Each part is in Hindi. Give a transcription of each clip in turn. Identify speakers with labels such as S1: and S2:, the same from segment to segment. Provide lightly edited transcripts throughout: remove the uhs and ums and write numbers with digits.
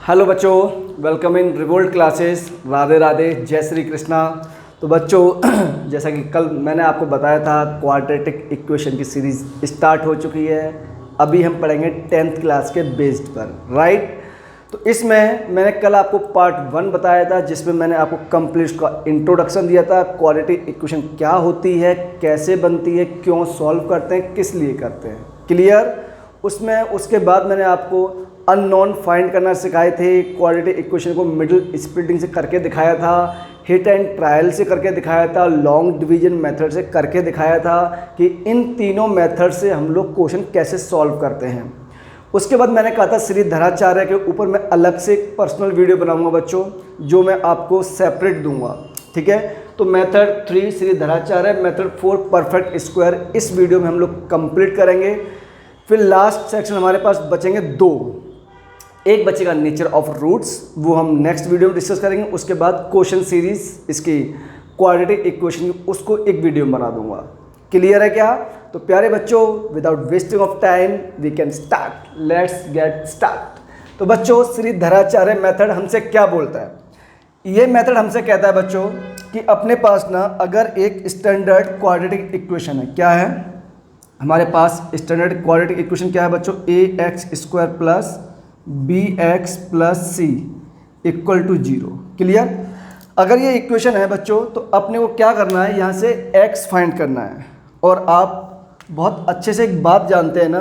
S1: हेलो बच्चों, welcome in revolt classes. Radhe Radhe, जय श्री कृष्णा। तो बच्चों जैसा कि कल मैंने आपको बताया था, क्वाड्रेटिक इक्वेशन की सीरीज़ स्टार्ट हो चुकी है। अभी हम पढ़ेंगे 10th क्लास के बेस्ड पर, राइट। तो इसमें मैंने कल आपको पार्ट 1 बताया था, जिसमें मैंने आपको कंप्लीट का इंट्रोडक्शन दिया था। क्वाड्रेटिक इक्वेशन क्या होती है, कैसे बनती है, क्यों सॉल्व करते हैं, किस लिए करते हैं, क्लियर। उसके बाद मैंने आपको अननोन फाइंड करना सिखाए थे। क्वाड्रेटिक इक्वेशन को मिडिल स्प्लिटिंग से करके दिखाया था, हिट एंड ट्रायल से करके दिखाया था, लॉन्ग डिवीजन मेथड से करके दिखाया था कि इन तीनों मेथड से हम लोग क्वेश्चन कैसे सॉल्व करते हैं। उसके बाद मैंने कहा था श्रीधराचार्य के ऊपर मैं अलग से एक पर्सनल वीडियो बनाऊंगा बच्चों, जो मैं आपको सेपरेट दूंगा, ठीक है। तो method 3 Shridharacharya, method 4 perfect square, इस वीडियो में हम लोग कंप्लीट करेंगे। फिर लास्ट सेक्शन हमारे पास बचेंगे 2। एक बचेगा नेचर ऑफ रूट्स, वो हम नेक्स्ट वीडियो में डिस्कस करेंगे। उसके बाद क्वेश्चन सीरीज इसकी क्वाड्रेटिक इक्वेशन की, उसको एक वीडियो में बना दूंगा। क्लियर है क्या? तो प्यारे बच्चों, without wasting of time we can start. Let's get start. तो बच्चों, श्रीधराचार्य मेथड हमसे क्या बोलता है? ये मेथड हमसे कहता है बच्चों कि अपने पास ना अगर एक स्टैंडर्ड क्वाड्रेटिक इक्वेशन है, क्या है हमारे पास स्टैंडर्ड क्वाड्रेटिक इक्वेशन? क्या है बच्चों? ax² plus bx plus C equal to 0। Clear? अगर ये इक्वेशन है बच्चों, तो अपने को क्या करना है, यहाँ से x फाइंड करना है। और आप बहुत अच्छे से एक बात जानते हैं ना,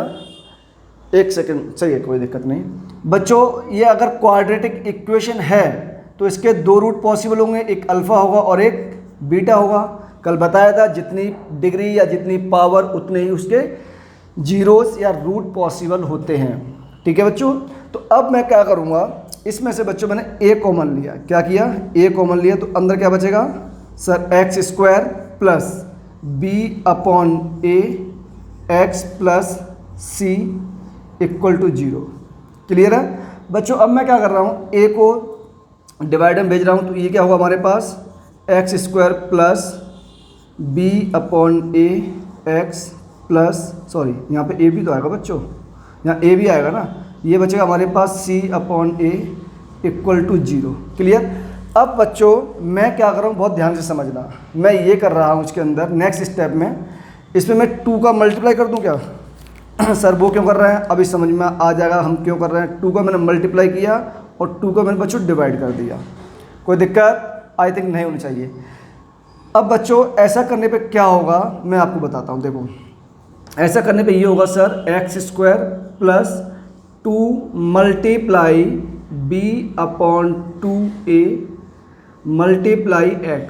S1: एक सेकंड, सही है, कोई दिक्कत नहीं बच्चों। ये अगर क्वाड्रेटिक इक्वेशन है तो इसके 2 रूट पॉसिबल होंगे, एक अल्फ़ा होगा और एक बीटा होगा। कल बताया था जितनी डिग्री या जितनी पावर उतने ही उसके जीरोस या रूट पॉसिबल होते हैं, ठीक है बच्चों। तो अब मैं क्या करूँगा, इसमें से बच्चों मैंने a कॉमन लिया। क्या किया? a कॉमन लिया, तो अंदर क्या बचेगा sir? x² plus b/a x प्लस सी इक्वल टू 0। क्लियर है बच्चों? अब मैं क्या कर रहा हूँ, a को डिवाइडर में भेज रहा हूँ, तो ये क्या होगा हमारे पास? x² plus b/a x plus, sorry यहाँ पे a भी तो आएगा बच्चों, यहाँ a भी आएगा ना, ये बचेगा हमारे पास c/a इक्वल टू 0। क्लियर? अब बच्चों मैं क्या कर रहा हूँ, बहुत ध्यान से समझना। मैं ये कर रहा हूँ इसके अंदर नेक्स्ट स्टेप में, इसमें मैं 2 का मल्टीप्लाई कर दूँ क्या? सर वो क्यों कर रहे हैं, अभी समझ में आ जाएगा हम क्यों कर रहे हैं। 2 का मैंने मल्टीप्लाई किया और 2 का मैंने बच्चों डिवाइड कर दिया। कोई दिक्कत आई थिंक नहीं होनी चाहिए। अब बच्चों ऐसा करने पे क्या होगा मैं आपको बताता हूँ। देखो ऐसा करने पे ये होगा sir, x² plus 2 multiply b/2a multiply x।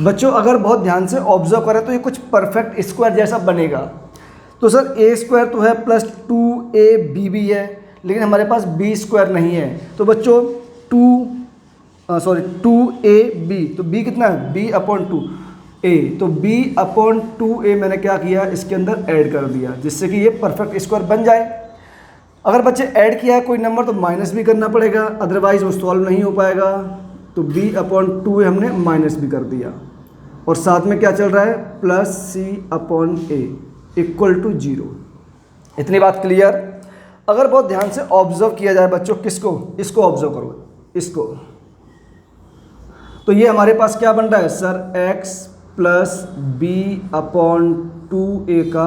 S1: बच्चों अगर बहुत ध्यान से ऑब्जर्व करें तो ये कुछ परफेक्ट स्क्वायर जैसा बनेगा। तो सर a² तो है प्लस 2ab भी है, लेकिन हमारे पास b² नहीं है। तो बच्चों 2ab, तो b कितना है? b/2a, तो b/2a मैंने क्या किया, इसके अंदर ऐड कर दिया, जिससे कि ये परफेक्ट स्क्वायर बन जाए। अगर बच्चे ऐड किया है कोई नंबर तो माइनस भी करना पड़ेगा, अदरवाइज वो सॉल्व नहीं हो पाएगा। तो b/2 हमने माइनस भी कर दिया, और साथ में क्या चल रहा है? Plus c/a equal to 0। इतनी बात क्लियर? अगर बहुत ध्यान से ऑब्जर्व किया जाए बच्चों, किसको? इसको ऑब्जर्व करो, इसको। तो ये हमारे पास क्या बन रहा है सर? x प्लस b/2a का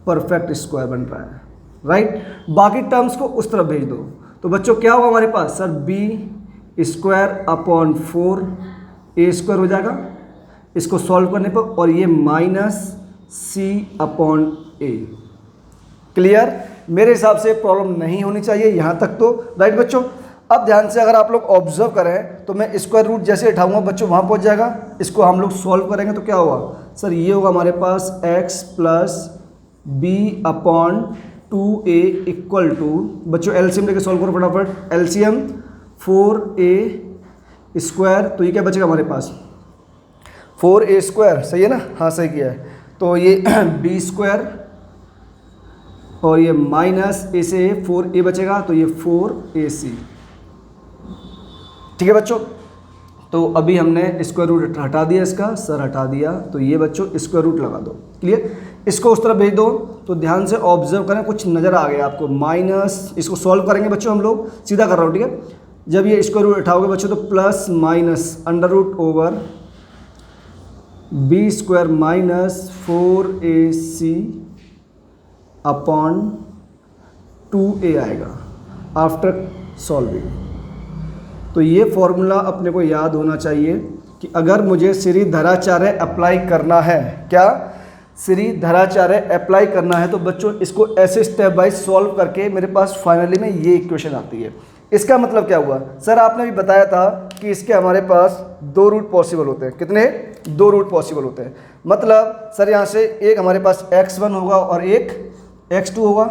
S1: परफेक्ट स्क्वायर बन रहा है, राइट। बाकी टर्म्स को उस तरफ भेज दो। तो बच्चों क्या होगा हमारे पास सर? b²/4a² हो जाएगा इसको सॉल्व करने पर, और ये माइनस c/a। क्लियर? मेरे हिसाब से प्रॉब्लम नहीं होनी चाहिए यहाँ तक तो, राइट बच्चों। अब ध्यान से अगर आप लोग ऑब्जर्व करें तो मैं स्क्वायर रूट जैसे उठाऊंगा बच्चों वहाँ पहुँच जाएगा। इसको हम लोग सॉल्व करेंगे तो क्या होगा सर? ये होगा हमारे पास x plus b/2a equal to, बच्चों एलसीएम लेके सॉल्व करो फटाफट। एलसीएम 4a², तो ये क्या बचेगा हमारे पास? 4a², सही है ना? हाँ सही किया है। तो ये b² और ये माइनस a से 4a बचेगा, तो ये 4ac। ठीक है बच्चों? तो अभी हमने स्क्वायर रूट हटा दिया, इसका सर हटा दिया, तो ये बच्चों स्क्वायर रूट लगा दो। क्लियर? इसको उस तरफ भेज दो तो ध्यान से ऑब्जर्व करें, कुछ नज़र आ गया आपको माइनस। इसको सॉल्व करेंगे बच्चों, हम लोग सीधा कर रहा हूँ, ठीक है। जब ये स्क्वायर रूट उठाओगे बच्चों तो plus minus under root over b square minus 4ac upon 2a आएगा आफ्टर सॉल्विंग। तो ये फॉर्मूला अपने को याद होना चाहिए कि अगर मुझे श्रीधराचार्य अप्लाई करना है, क्या श्रीधराचार्य अप्लाई करना है, तो बच्चों इसको ऐसे स्टेप बाय सॉल्व करके मेरे पास फाइनली में ये इक्वेशन आती है। इसका मतलब क्या हुआ सर, आपने भी बताया था कि इसके हमारे पास 2 रूट पॉसिबल होते हैं। कितने? 2 रूट पॉसिबल होते हैं। मतलब सर यहाँ से एक हमारे पास x1 होगा और एक x2 होगा।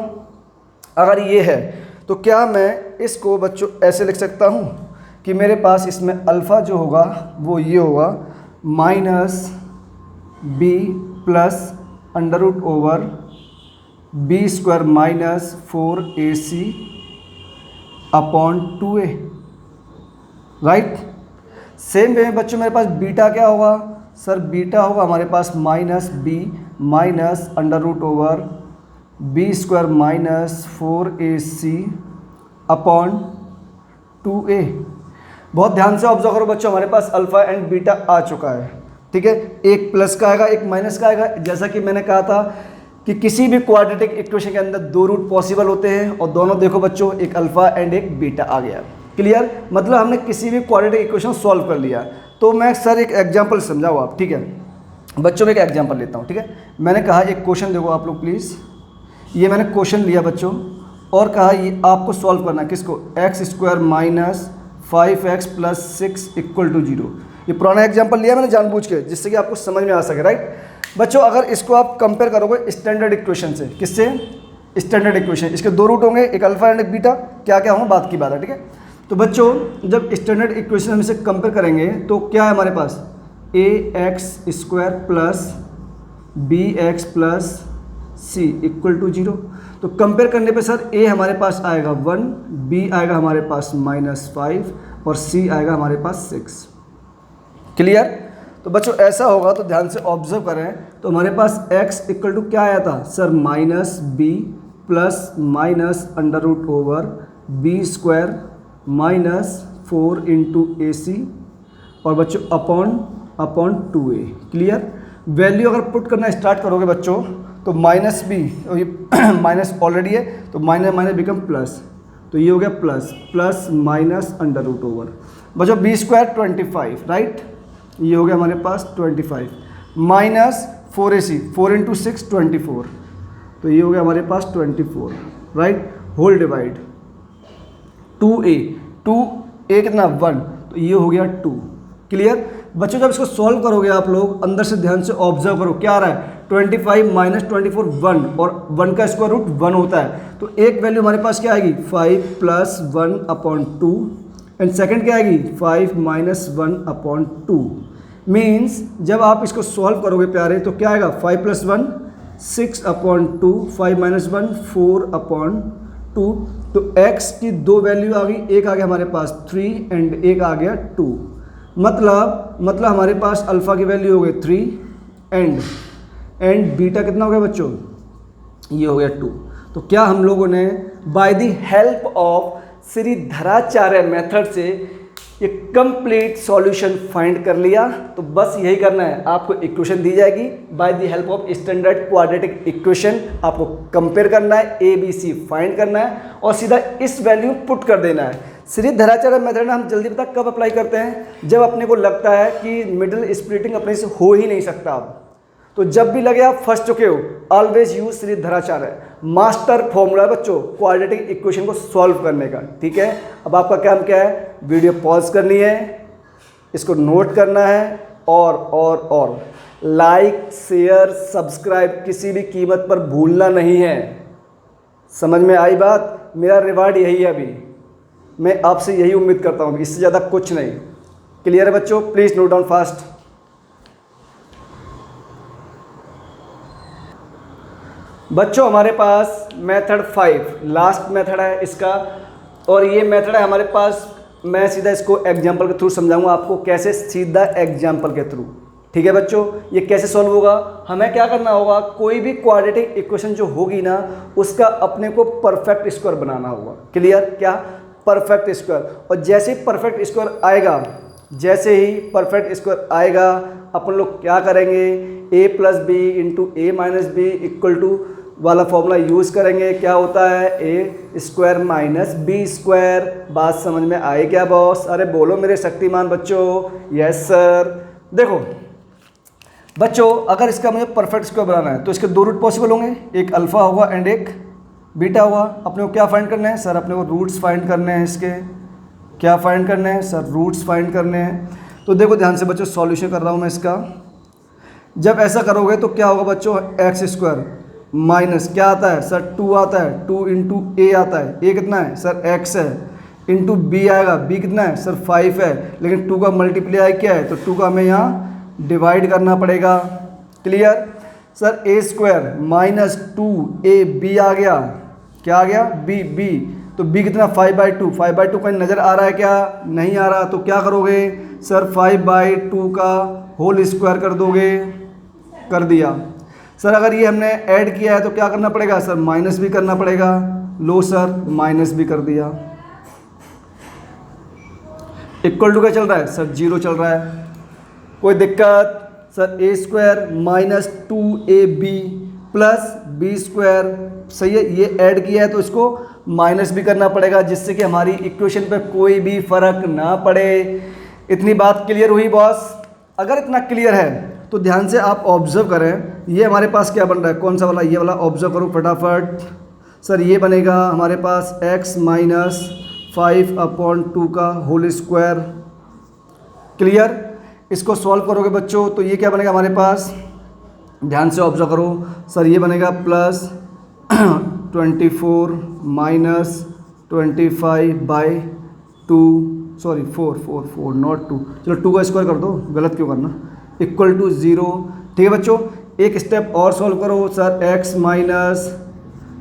S1: अगर ये है तो क्या मैं इसको बच्चों ऐसे लिख सकता हूँ कि मेरे पास इसमें अल्फ़ा जो होगा वो ये होगा minus b plus under root over b square minus 4ac upon 2a, right. Same way में बच्चों मेरे पास बीटा क्या होगा सर, बीटा होगा हमारे पास minus b minus under root over b square minus 4ac upon 2a। बहुत ध्यान से ऑब्जर्व करो बच्चों, हमारे पास अल्फ़ा एंड बीटा आ चुका है, ठीक है। एक प्लस का आएगा, एक माइनस का आएगा। जैसा कि मैंने कहा था कि किसी भी क्वाड्रेटिक इक्वेशन के अंदर 2 रूट पॉसिबल होते हैं और दोनों देखो बच्चों, एक अल्फ़ा एंड एक बीटा आ गया। क्लियर? मतलब हमने किसी भी क्वाड्रेटिक इक्वेशन सॉल्व कर लिया। तो मैं सर एक एग्जांपल समझाऊँ आप, ठीक है बच्चों। में एक एग्जांपल लेता हूँ, ठीक है। मैंने कहा एक क्वेश्चन देखो आप लोग प्लीज़, ये मैंने क्वेश्चन लिया बच्चों और कहा ये आपको सॉल्व करना है, किसको, x square minus 5x plus 6 equal to 0। ये पुराना एग्जांपल लिया मैंने जानबूझ के, जिससे कि आपको समझ में आ सके, राइट। बच्चों अगर इसको आप कंपेयर करोगे स्टैंडर्ड इक्वेशन से, किससे, स्टैंडर्ड इक्वेशन, इसके 2 रूट होंगे, एक अल्फा एंड एक बीटा, क्या क्या होंगे बात की बात है, ठीक है। तो बच्चों जब स्टैंडर्ड इक्वेशन हम इसे कंपेयर करेंगे तो क्या है हमारे पास, ax square plus bx plus c equal to 0। तो कंपेयर करने पे सर a हमारे पास आएगा 1, b आएगा हमारे पास -5 और c आएगा हमारे पास 6। क्लियर? तो बच्चों ऐसा होगा तो ध्यान से ऑब्जर्व करें, तो हमारे पास x इक्वल टू क्या आया था sir, minus b plus minus under root over b square minus 4 into ac और बच्चों अपॉन 2a। क्लियर? वैल्यू अगर पुट करना स्टार्ट करोगे बच्चों तो माइनस बी, माइनस ऑलरेडी है तो माइनस माइनस बिकम प्लस, तो ये हो गया plus minus under root over बच्चों बी स्क्वायर 25, राइट। ये हो गया हमारे पास 25 माइनस 4ac, 4 इंटू 6 24, तो ये हो गया हमारे पास 24, राइट। होल डिवाइड 2a कितना 1, तो ये हो गया 2। क्लियर? बच्चों जब इसको सॉल्व करोगे आप लोग अंदर से ध्यान से ऑब्जर्व करो, क्या आ रहा है, 25 माइनस 24 1, और 1 का स्क्वायर रूट 1 होता है, तो एक वैल्यू हमारे पास क्या आएगी 5 प्लस 1 अपॉन 2 एंड सेकंड क्या आएगी 5 माइनस 1 अपॉन 2। मीन्स जब आप इसको सॉल्व करोगे प्यारे तो क्या आएगा 5 प्लस 1 6 अपॉन 2, 5 माइनस 1 4 अपॉन 2। तो x की 2 वैल्यू आ गई, एक आ गया हमारे पास 3 एंड एक आ गया 2। मतलब हमारे पास अल्फ़ा की वैल्यू हो गई 3 एंड बीटा कितना हो गया बच्चों, ये हो गया 2। तो क्या हम लोगों ने by the help of Shridharacharya method से ये कंप्लीट सॉल्यूशन फाइंड कर लिया। तो बस यही करना है, आपको इक्वेशन दी जाएगी by the help of standard quadratic equation, आपको कंपेयर करना है, ए बी सी फाइंड करना है और सीधा इस वैल्यू पुट कर देना है। श्रीधराचार्य मेथड हम जल्दी पता कब अप्लाई करते हैं, जब अपने को लगता है कि मिडिल स्प्लिटिंग अपने से हो ही नहीं सकता अब, तो जब भी लगे आप फंस चुके हो, always use Shridharacharya, master formula बच्चों क्वाड्रेटिक इक्वेशन को सॉल्व करने का। ठीक है, अब आपका काम क्या है, वीडियो पॉज करनी है, इसको नोट करना है और लाइक शेयर सब्सक्राइब किसी भी कीमत पर भूलना नहीं है। समझ में आई बात? मेरा रिवार्ड यही है, अभी मैं आपसे यही उम्मीद करता हूँ, इससे ज़्यादा कुछ नहीं। क्लियर है बच्चों? Please note down fast. बच्चों हमारे पास मेथड 5 लास्ट मेथड है इसका, और ये मेथड है हमारे पास, मैं सीधा इसको एग्जाम्पल के थ्रू समझाऊंगा आपको कैसे, सीधा एग्जाम्पल के थ्रू। ठीक है बच्चों, ये कैसे सॉल्व होगा, हमें क्या करना होगा, कोई भी क्वाड्रेटिक इक्वेशन जो होगी ना उसका अपने को परफेक्ट स्क्वायर बनाना होगा। क्लियर, क्या परफेक्ट स्क्वायर। और जैसे ही परफेक्ट स्क्वायर आएगा, जैसे ही परफेक्ट स्क्वायर आएगा अपन लोग क्या करेंगे, a plus b into a minus b equal to वाला फॉर्मूला यूज़ करेंगे। क्या होता है, a square minus b square. बात समझ में आई क्या बॉस? अरे बोलो मेरे शक्तिमान बच्चों। Yes sir. देखो बच्चों, अगर इसका मुझे परफेक्ट स्क्वायर बनाना है तो इसके दो रूट पॉसिबल होंगे, एक अल्फा होगा एंड एक बीटा होगा। अपने को क्या फाइंड करना है सर? अपने को रूट्स फाइंड करने हैं इसके। क्या फाइंड करने हैं सर? रूट्स फाइंड करने हैं। तो देखो ध्यान से बच्चों, सॉल्यूशन कर रहा हूँ मैं इसका। जब ऐसा करोगे तो क्या होगा बच्चों, एक्स स्क्वायर माइनस क्या आता है सर? 2 आता है, 2 इंटू ए आता है, ए कितना है सर? एक्स है, इंटू बी आएगा, बी कितना है सर? 5 है, लेकिन 2 का मल्टीप्लाई क्या है तो 2 का हमें यहाँ डिवाइड करना पड़ेगा। Clear sir. A square minus 2 b आ गया, क्या आ गया? बी, बी तो बी कितना? 5/2। 5/2 कहीं नज़र आ रहा है क्या? नहीं आ रहा। तो क्या करोगे सर? 5/2 का होल स्क्वायर कर दोगे। कर दिया सर। अगर ये हमने ऐड किया है तो क्या करना पड़ेगा सर? माइनस भी करना पड़ेगा। लो सर, माइनस भी कर दिया। इक्वल टू क्या चल रहा है सर? 0 चल रहा है। कोई दिक्कत सर? A square minus 2ab plus b square, सही है। ये ऐड किया है तो इसको माइनस भी करना पड़ेगा, जिससे कि हमारी इक्वेशन पे कोई भी फर्क ना पड़े। इतनी बात क्लियर हुई बॉस? अगर इतना क्लियर है तो ध्यान से आप ऑब्जर्व करें, ये हमारे पास क्या बन रहा है, कौन सा वाला? ये वाला ऑब्जर्व करो फटाफट। सर ये बनेगा हमारे पास x माइनस 5/2 का होल स्क्वायर। क्लियर। इसको सॉल्व करोगे बच्चों तो ये क्या बनेगा हमारे पास? ध्यान से ऑब्जर्व करो सर। ये बनेगा प्लस 24 माइनस 25/2, सॉरी 4 नॉट 2, चलो 2 का स्क्वायर कर दो, गलत क्यों करना, इक्वल टू 0। ठीक है बच्चों, एक स्टेप और सॉल्व करो सर। x माइनस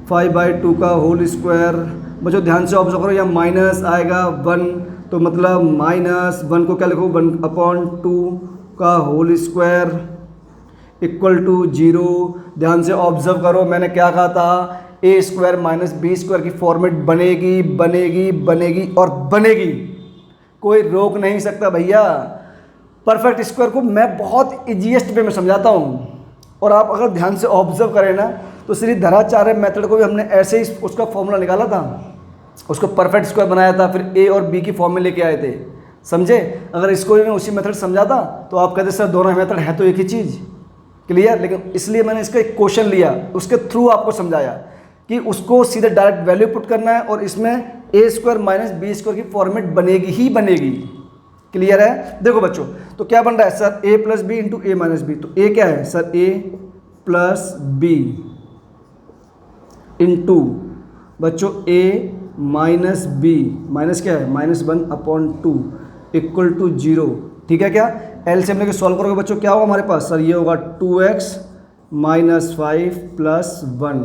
S1: 5/2 का होल स्क्वायर। बच्चों ध्यान से ऑब्जर्व करो, यहाँ माइनस आएगा 1, तो मतलब माइनस 1 को क्या लिखो? 1/2 का होल स्क्वायर इक्वल टू 0। ध्यान से ऑब्जर्व करो, मैंने क्या कहा था? ए स्क्वायर माइनस बी स्क्वायर की फॉर्मेट बनेगी बनेगी बनेगी और बनेगी, कोई रोक नहीं सकता भैया। परफेक्ट स्क्वायर को मैं बहुत ईजीएस्ट वे में समझाता हूँ, और आप अगर ध्यान से ऑब्जर्व करें ना तो श्री धराचार्य मेथड को भी हमने ऐसे ही उसका फॉर्मूला निकाला था, उसको परफेक्ट स्क्वायर बनाया था, फिर ए और बी की फॉर्म में लेके आए थे। समझे? अगर इसको भी मैं उसी मेथड समझाता तो आप कहते सर दोनों मेथड है तो एक ही चीज़। क्लियर। लेकिन इसलिए मैंने इसका एक क्वेश्चन लिया, उसके थ्रू आपको समझाया कि उसको सीधे डायरेक्ट वैल्यू पुट करना है और इसमें ए स्क्वायर माइनस बी स्क्वायर की फॉर्मेट बनेगी ही बनेगी। क्लियर है? देखो बच्चों, तो क्या बन रहा है sir? A plus b into a minus B. तो ए क्या है सर? ए प्लस बी इंटू बच्चों ए माइनस बी, माइनस क्या है? -1/2 इक्वल टू 0। ठीक है क्या? एलसीएम लेके सॉल्व करोगे बच्चों क्या होगा हमारे पास? सर ये होगा 2x माइनस 5 प्लस 1,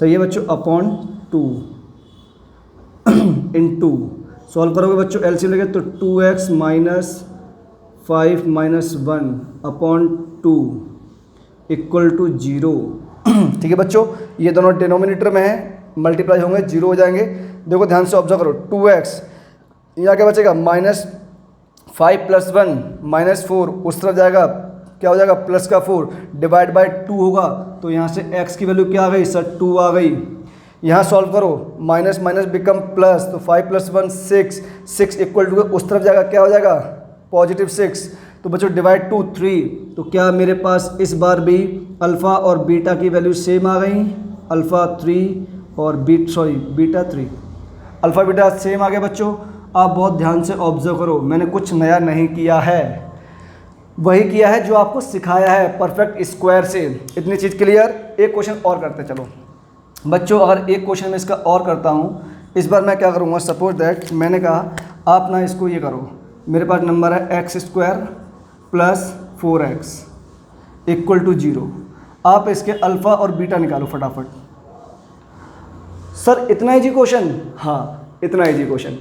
S1: सही है बच्चों, अपॉन 2 इंटू सॉल्व करोगे बच्चों एलसीएम लेके तो 2x minus 5 minus 1 upon 2 equal to 0। ठीक है बच्चों, ये दोनों डिनोमिनेटर में है, मल्टीप्लाई होंगे 0 हो जाएंगे। देखो ध्यान से ऑब्जर्व करो, 2x यहाँ क्या बचेगा? -5 प्लस 1 -4, उस तरफ जाएगा क्या हो जाएगा? प्लस का 4 डिवाइड बाय 2 होगा, तो यहाँ से x की वैल्यू क्या आ गई सर? 2 आ गई। यहाँ सॉल्व करो, माइनस माइनस बिकम प्लस, तो 5 प्लस 1 6 इक्वल टू उस तरफ जाएगा क्या हो जाएगा? +6। तो बच्चों डिवाइड 2 3, तो क्या मेरे पास इस बार भी अल्फ़ा और बीटा की वैल्यू सेम आ गई? अल्फ़ा 3 और बीटा 3, अल्फ़ा बीटा सेम आ गया बच्चों। आप बहुत ध्यान से ऑब्जर्व करो, मैंने कुछ नया नहीं किया है, वही किया है जो आपको सिखाया है परफेक्ट स्क्वायर से। इतनी चीज़ क्लियर। एक क्वेश्चन और करते चलो बच्चों। अगर एक क्वेश्चन में इसका और करता हूँ, इस बार मैं क्या करूँगा? सपोज दैट मैंने कहा आप ना इसको ये करो, मेरे पास नंबर है x² plus 4x equal to 0। आप इसके अल्फ़ा और बीटा निकालो फटाफट। सर इतना इजी क्वेश्चन? हाँ इतना इजी क्वेश्चन।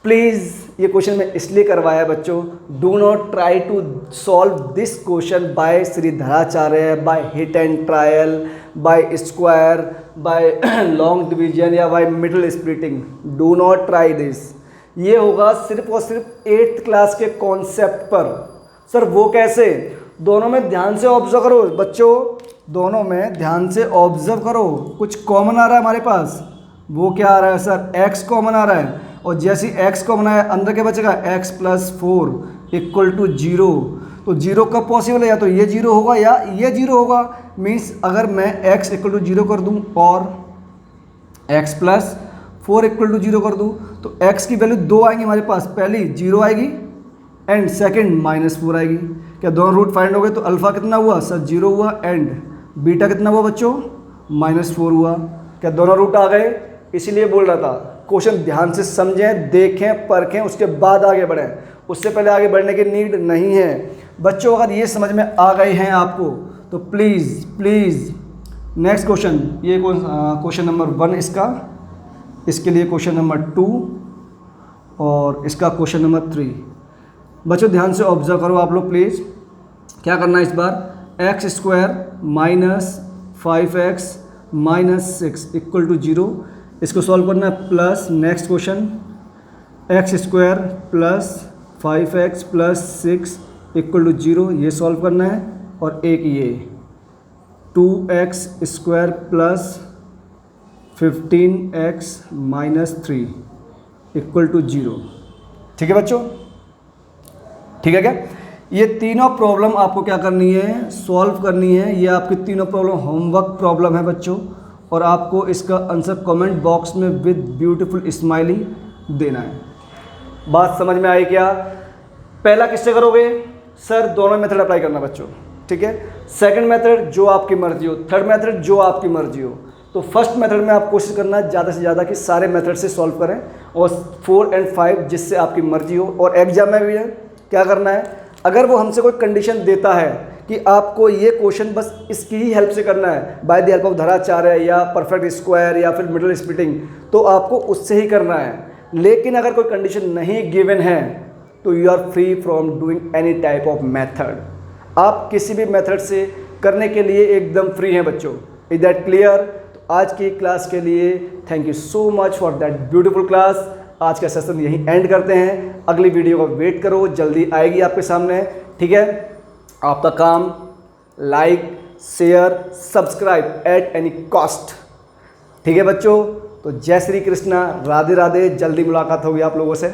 S1: प्लीज़ ये क्वेश्चन मैं इसलिए करवाया है बच्चों, do not try to solve this question by Shridharacharya, by hit and trial, by square, by long division या by middle splitting. Do not try this. ये होगा सिर्फ और सिर्फ 8th क्लास के कॉन्सेप्ट पर। सर वो कैसे? दोनों में ध्यान से ऑब्जर्व करो बच्चों, दोनों में ध्यान से ऑब्जर्व करो। कुछ कॉमन आ रहा है हमारे पास, वो क्या आ रहा है सर? x कॉमन आ रहा है, और जैसे x कॉमन आया अंदर क्या बचेगा? x + 4 = 0। तो 0 कब पॉसिबल है? या तो ये 0 होगा या ये 0 होगा। मीन्स अगर मैं x = 0 कर दूं और x + 4 = 0 कर दूं तो x की वैल्यू 2 आएंगी हमारे पास। पहली 0 आएगी एंड सेकंड -4 आएगी। क्या दोनों रूट फाइंड हो गए? तो अल्फा कितना हुआ सर? 0 हुआ एंड बीटा कितना हुआ बच्चों? -4 हुआ। क्या दोनों रूट आ गए? इसीलिए बोल रहा था क्वेश्चन ध्यान से समझें, देखें, परखें, उसके बाद आगे बढ़ें। उससे पहले आगे बढ़ने की नीड नहीं है बच्चों। अगर ये समझ में आ गए हैं आपको तो प्लीज़ नेक्स्ट क्वेश्चन, ये क्वेश्चन नंबर 1 इसका, इसके लिए क्वेश्चन नंबर 2 और इसका क्वेश्चन नंबर 3। बच्चों ध्यान से ऑब्जर्व करो आप लोग प्लीज़। क्या करना है इस बार? x² - 5x - 6 = 0, इसको सॉल्व करना है। Plus next question x² + 5x + 6 = 0, ये सॉल्व करना है। और एक ये 2x² + 15x - 3 = 0। ठीक है बच्चों? ठीक है क्या? ये तीनों प्रॉब्लम आपको क्या करनी है? सॉल्व करनी है। ये आपकी तीनों प्रॉब्लम होमवर्क प्रॉब्लम है बच्चों, और आपको इसका आंसर कमेंट बॉक्स में विद ब्यूटीफुल स्माइली देना है। बात समझ में आई क्या? पहला किससे करोगे सर? दोनों मेथड अप्लाई करना बच्चों, ठीक है। सेकंड मेथड जो आपकी मर्जी हो, थर्ड मेथड जो आपकी मर्जी हो। तो फर्स्ट मेथड में आप कोशिश करना ज़्यादा से ज़्यादा कि सारे मेथड से सॉल्व करें, और 4 और 5 जिससे आपकी मर्जी हो। और एग्जाम में भी है क्या करना है, अगर वो हमसे कोई कंडीशन देता है कि आपको ये क्वेश्चन बस इसकी ही हेल्प से करना है, बाय द हेल्प ऑफ धराचार्य या परफेक्ट स्क्वायर या फिर मिडल स्प्लिटिंग, तो आपको उससे ही करना है। लेकिन अगर कोई कंडीशन नहीं गिवन है तो you are free from doing any type of method. आप किसी भी मेथड से करने के लिए एकदम फ्री हैं बच्चों। Is that clear? तो आज की क्लास के लिए thank you so much for that beautiful class. आज का सेशन यहीं एंड करते हैं। अगली वीडियो का वेट करो, जल्दी आएगी आपके सामने, ठीक है। आपका काम like, share, subscribe at any cost, ठीक है बच्चों। तो जय श्री कृष्णा, राधे राधे। जल्दी मुलाकात होगी आप लोगों से।